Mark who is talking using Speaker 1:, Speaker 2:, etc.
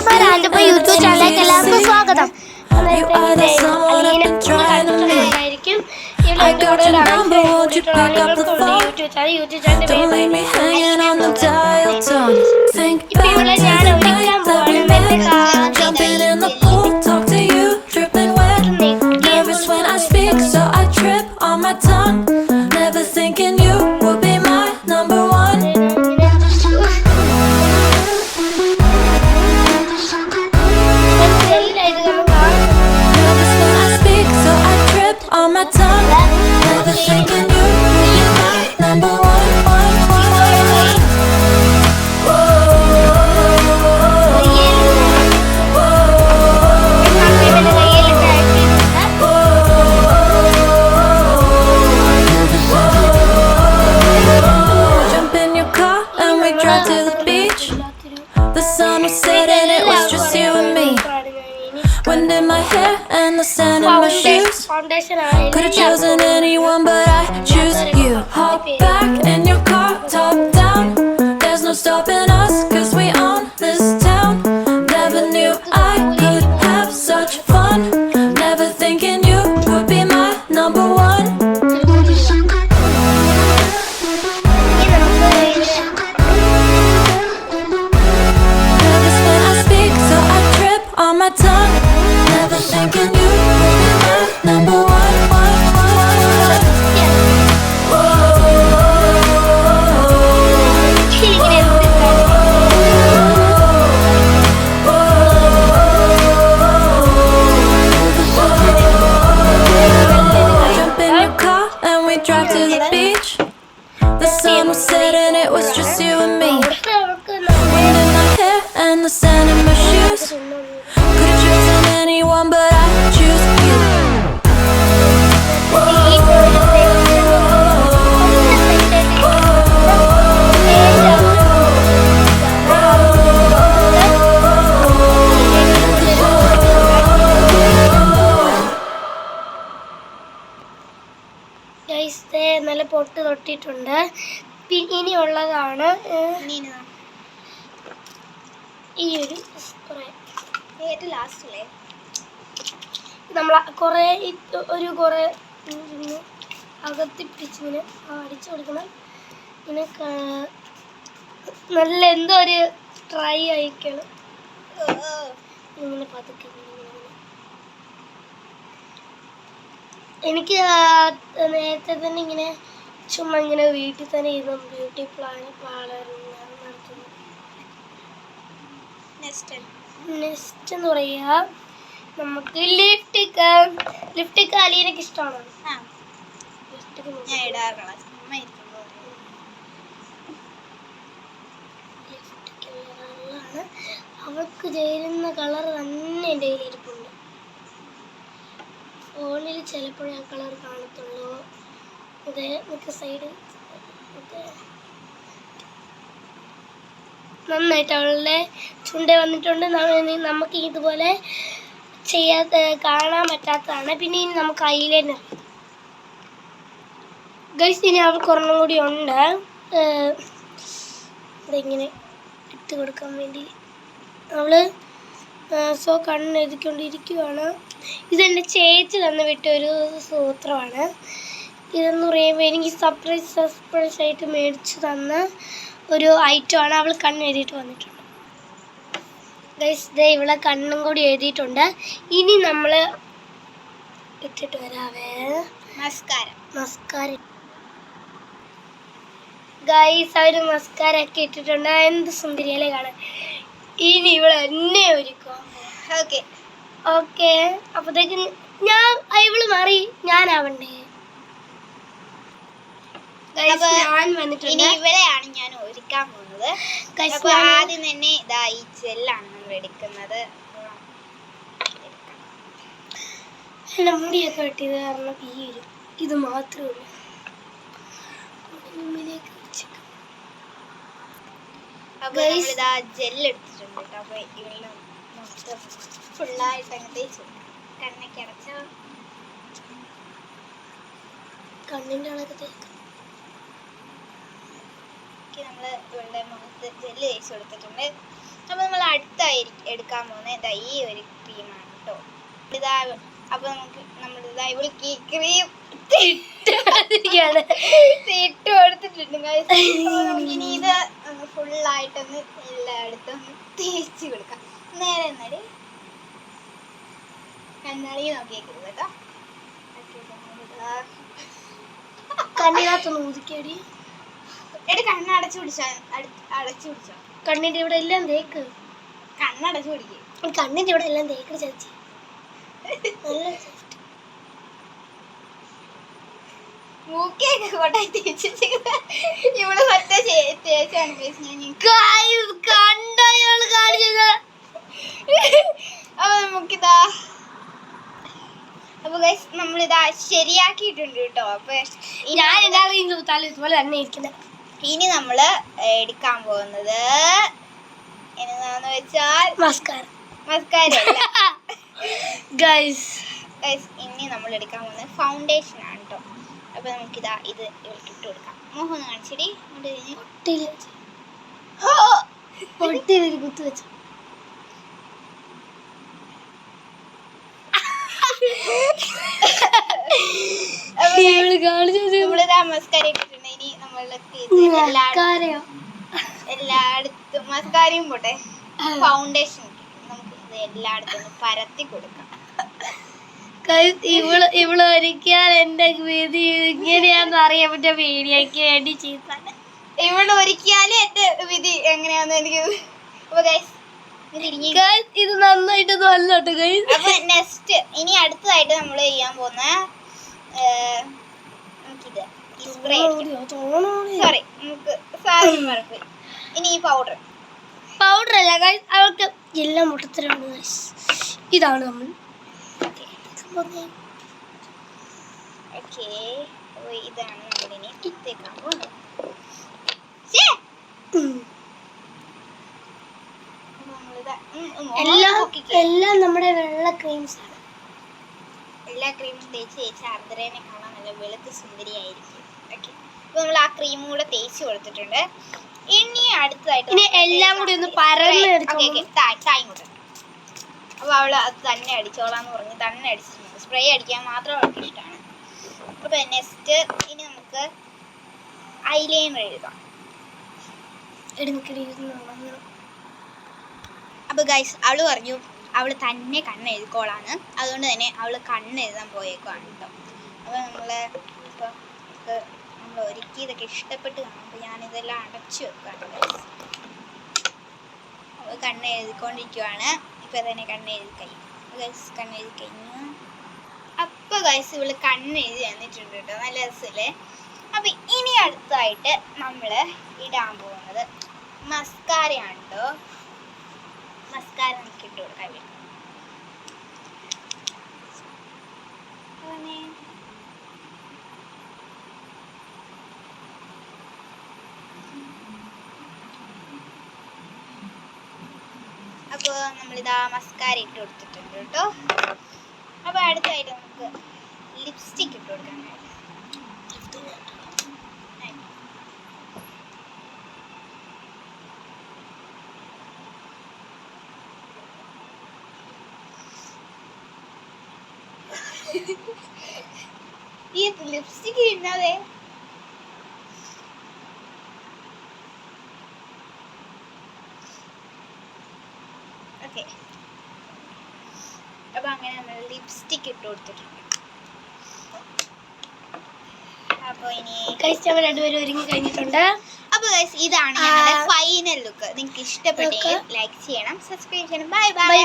Speaker 1: And YouTube ചാനലിലേക്ക് എല്ലാവർക്കും സ്വാഗതം. ായിരിക്കും YouTube
Speaker 2: Wind in my hair and the sand in my shoes. Could've chosen anyone but I choose you. Hop back in your car, top down. There's no stopping us, cause we own this town. Never knew I could have such fun. Never thinking you would be my number one. Nervous when I speak, so I trip on my tongue. Never thinking you would be my number one. Jump in your car and we drive to the beach. The sun was setting, it was just you and me. Wind in my hair and the sand in my shoes. Could've chosen anyone but I choose you.
Speaker 1: നല്ല പൊട്ട് തൊട്ടിട്ടുണ്ട്. ഇനിയുള്ളതാണ് ഈ ഒരു spray.
Speaker 3: ഏറ്റവും ലാസ്റ്റല്ലേ
Speaker 1: നമ്മൾ കുറേ അകത്തി പിടിച്ചിങ്ങനെ അടിച്ചു കൊടുക്കണം. ഇങ്ങനെ നല്ല എന്തോ ഒരു ട്രൈ അയക്കണം. ഇങ്ങനെ പതുക്കെ എനിക്ക് നേരത്തെ തന്നെ ഇങ്ങനെ ചുമ്മാ ഇങ്ങനെ വീട്ടിൽ തന്നെ ഇരുന്ന് ബ്യൂട്ടി പാർലർ നടത്തുന്നു. നെക്സ്റ്റ് എന്ന് പറയുക നമുക്ക് ലിഫ്റ്റിക് അലീനക്ക് ഇഷ്ടമാണോ?
Speaker 3: ഞാൻ ഇടാറുള്ള
Speaker 1: അവൾക്ക് ചേരുന്ന കളർ തന്നെ എൻ്റെ കയ്യിൽ ഇരിപ്പുണ്ട്. ഫോണിൽ ചിലപ്പോഴേ ആ കളർ കാണത്തുള്ളൂ. അതെ നമുക്ക് സൈഡ് നന്നായിട്ട് അവളുടെ ചുണ്ട വന്നിട്ടുണ്ട്. നമുക്ക് ഇതുപോലെ കാണാൻ പറ്റാത്തതാണ്. പിന്നെ ഇനി നമുക്ക് ഐലൈനർ ഗൈസ്. ഇനി അവൾക്ക് ഒരെണ്ണം കൂടി ഉണ്ട്. ഇതെങ്ങനെ ഇട്ട് കൊടുക്കാൻ വേണ്ടി അവള് കണ്ണെഴുതിക്കൊണ്ടിരിക്കുകയാണ്. ഇതെൻ്റെ ചേച്ചി തന്നു വിട്ടൊരു സൂത്രമാണ്. ഇതെന്ന് പറയുമ്പോൾ എനിക്ക് സർപ്രൈസ് ആയിട്ട് മേടിച്ചു തന്ന ഒരു ഐറ്റമാണ്. അവൾ കണ്ണെഴുതിയിട്ട് വന്നിട്ടുണ്ട്. ഗൈസ് ദേ ഇവളെ കണ്ണും കൂടി എഴുതിയിട്ടുണ്ട്. ഇനി നമ്മൾ ഇട്ടിട്ട് വരാവേ മസ്കാര. ഗൈസ് അവർ മസ്കാരൊക്കെ ഇട്ടിട്ടുണ്ട്. എന്ത് സുന്ദരിയല്ലേ കാണാൻ. ഇനി ഇവളെ എന്നെ ഒരുക്കാം. ഓക്കെ അപ്പോഴത്തേക്ക് ഇവള് മാറി ഞാനാവണ്ടേ?
Speaker 3: ഇവളെയാണ് ഞാൻ ഒരുക്കാൻ പോകുന്നത്. ആദ്യം തന്നെ ഇതാ ഈ ജെല്ലാണ് നമ്മൾ എടുക്കുന്നത്.
Speaker 1: എന്നെ മുടിയൊക്കെ വെട്ടിയത് കാരണം ഇത് മാത്രമേ ഉള്ളൂ.
Speaker 3: അപ്പൊ നമ്മളിതാ ജെല്ല് എടുത്തിട്ടുണ്ട് കേട്ടോ. അപ്പൊ ഇവളുടെ മൊത്തം ഫുള്ളായിട്ട് അങ്ങ് തേച്ചു. കണ്ണൊക്കെ അടച്ച
Speaker 1: കണ്ണിൻ്റെ അളൊക്കെ തേക്കും.
Speaker 3: നമ്മള് ഇവളുടെ മുഖത്ത് ജെല്ല് തേച്ച് കൊടുത്തിട്ടുണ്ട്. അപ്പൊ നമ്മൾ അടുത്ത എടുക്കാൻ പോകുന്നത് ഈ ഒരു ക്രീമാണ് കേട്ടോ. ഇതാ അപ്പൊ നമ്മളിതാ ഇവൾക്ക് ഈ ക്രീം ഇട്ട് കൊടുത്തിട്ടുണ്ട്. ഇനി ഇത് ഫുള്ളായിട്ടൊന്ന് എല്ലായിടത്തും ഒന്ന് തേച്ച് കൊടുക്കാം. നേരെ എന്നാല് കണ്ണാടി നോക്കിയേക്കരുത് കേട്ടോ.
Speaker 1: കണ്ണിനകത്തൊന്ന് ഊതിക്കടി.
Speaker 3: കണ്ണടച്ചു പിടിച്ചോ.
Speaker 1: കണ്ണിന്റെ ഇവിടെ എല്ലാം തേക്ക്.
Speaker 3: കണ്ണടച്ചു പിടിക്കും.
Speaker 1: കണ്ണിന്റെ ഇവിടെ എല്ലാം തേക്ക് ചേച്ചി.
Speaker 3: മൂക്കൊക്കെ കൊണ്ടായി തേച്ചിട്ട് ഇവിടെ ഒറ്റ തേച്ചാണ് അപ്പൊ നമുക്കിതാ അപ്പൊ ഗൈസ് നമ്മളിതാ ശരിയാക്കിയിട്ടുണ്ട് കേട്ടോ. അപ്പൊ
Speaker 1: ഞാൻ എല്ലാവരെയും ഇതുപോലെ തന്നെ ഇരിക്കുന്നത്.
Speaker 3: ഇനി നമ്മള് എടുക്കാൻ പോകുന്നത് എന്താന്ന് വെച്ചാൽ മസ്കാര
Speaker 1: ഗൈസ്
Speaker 3: ഇനി നമ്മൾ എടുക്കാൻ പോകുന്നത് ഫൗണ്ടേഷൻ ആണ് കേട്ടോ. അപ്പൊ നമുക്കിതാ ഇത് ഇവൾക്ക് ഇട്ട് കൊടുക്കാം. മോഹം ഒന്ന് കാണിച്ചിടി.
Speaker 1: പൊട്ടിയിലൊരു കുത്തു വെച്ചു.
Speaker 3: നമ്മളിതാ മസ്കാര ഇട്ടിട്ടുണ്ട്. ഇനി നമ്മൾക്ക് എല്ലായിടത്തും മസ്കാരയും പോട്ടെ ഫൗണ്ടേഷൻ നമുക്ക് ഇത് എല്ലായിടത്തും ഒന്ന് പരത്തി കൊടുക്കാം.
Speaker 1: ഇവള് ഒരിക്കൽ എന്റെ വിധി ഇങ്ങനെയാന്ന് അറിയാൻ പറ്റിയ വീഡിയോക്ക് വേണ്ടി ചെയ്താണ്.
Speaker 3: ഇവള് ഒരിക്കലും എന്റെ വിധി എങ്ങനെയാന്ന് എനിക്ക്.
Speaker 1: ഇത് നന്നായിട്ടൊന്നും അല്ലോട്ടോ ഗൈസ്.
Speaker 3: അപ്പൊ നെക്സ്റ്റ് ഇനി അടുത്തതായിട്ട് നമ്മൾ ചെയ്യാൻ പോകുന്ന നമുക്കിത് സോറി നമുക്ക് സാധനം മറക്കും. ഇനി ഈ പൗഡർ
Speaker 1: അല്ല ഗൈസ്, അവൾക്ക് എല്ലാം മുട്ടത്തരമാണ് ഗൈസ്. ഇതാണ് നമ്മൾ
Speaker 3: ഇതാണ് നമ്മളിനി തേക്കാൻ പോകുന്നത്.
Speaker 1: എല്ലാം നമ്മുടെ വെള്ള ക്രീംസ് ആണ്.
Speaker 3: എല്ലാ ക്രീമും തേച്ച് ആർദ്രേനെ കാണാൻ നല്ല വെളുത്ത് സുന്ദരിയായിരിക്കും. ഓക്കെ, അപ്പൊ നമ്മൾ ആ ക്രീമും കൂടെ തേച്ച് കൊടുത്തിട്ടുണ്ട്. ഇനി അടുത്തതായിട്ട്
Speaker 1: എല്ലാം കൂടി ഒന്ന് പരന്ന്
Speaker 3: തായും കൂടെ. അപ്പൊ അവള് അത് തന്നെ അടിച്ചോളാന്ന് പറഞ്ഞ് തന്നെ അടിച്ചിട്ടുണ്ട്. സ്പ്രേ അടിക്കാൻ മാത്രം അവൾക്ക് ഇഷ്ടമാണ്. അപ്പൊ നെക്സ്റ്റ് ഇനി നമുക്ക് ഐലൈനർ എഴുതാം. അപ്പൊ ഗൈസ് അവള് പറഞ്ഞു അവള് തന്നെ കണ്ണ് എഴുതിക്കോളാന്ന്. അതുകൊണ്ട് തന്നെ അവള് കണ്ണ് എഴുതാൻ പോയേക്കുവാണ് കേട്ടോ. അപ്പൊ നമ്മൾ ഒരുക്കിയതൊക്കെ ഇഷ്ടപ്പെട്ട് കാണുമ്പോൾ ഞാനിതെല്ലാം അടച്ചു വെക്കുകയാണ് ഗൈസ്. അവൾ കണ്ണ് എഴുതിക്കൊണ്ടിരിക്കുവാണ്. ഇപ്പൊ തന്നെ കണ്ണ് എഴുതി കഴിഞ്ഞു ഗൈസ്. കണ്ണ് എഴുതി കഴിഞ്ഞു. അപ്പൊ ഗൈസ് ഇവള് കണ്ണ് എഴുതി തന്നിട്ടുണ്ട് കേട്ടോ. നല്ല രസമല്ലേ. അപ്പൊ ഇനി അടുത്തായിട്ട് നമ്മള് ഇടാൻ പോകുന്നത് മസ്കാരയാണ് കേട്ടോ. മസ്കാര നമുക്ക് ഇട്ട് കൊടുക്കാൻ വേണ്ടി അപ്പോൾ നമ്മളിതാ മസ്കാര ഇട്ട് കൊടുത്തിട്ടുണ്ട് കേട്ടോ. അപ്പോൾ അടുത്തായിട്ട് നമുക്ക് ലിപ്സ്റ്റിക് ഇട്ട് കൊടുക്കാനായിട്ട് ഈ ലിപ്സ്റ്റിക് ഇടാതെ ഓക്കെ. അപ്പൊ അങ്ങനെ നമ്മൾ ലിപ്സ്റ്റിക് ഇട്ട് കൊടുത്തിട്ടുണ്ട്. അപ്പൊ ഇനി
Speaker 1: രണ്ടുപേരും ഒരുങ്ങി കഴിഞ്ഞിട്ടുണ്ട്.
Speaker 3: അപ്പൊ ഗൈസ് ഇതാണ് ഞങ്ങളുടെ ഫൈനൽ ലുക്ക്. നിങ്ങൾക്ക് ഇഷ്ടപ്പെട്ടെങ്കിൽ ലൈക്ക് ചെയ്യണം, സബ്സ്ക്രൈബ് ചെയ്യണം. Bye bye.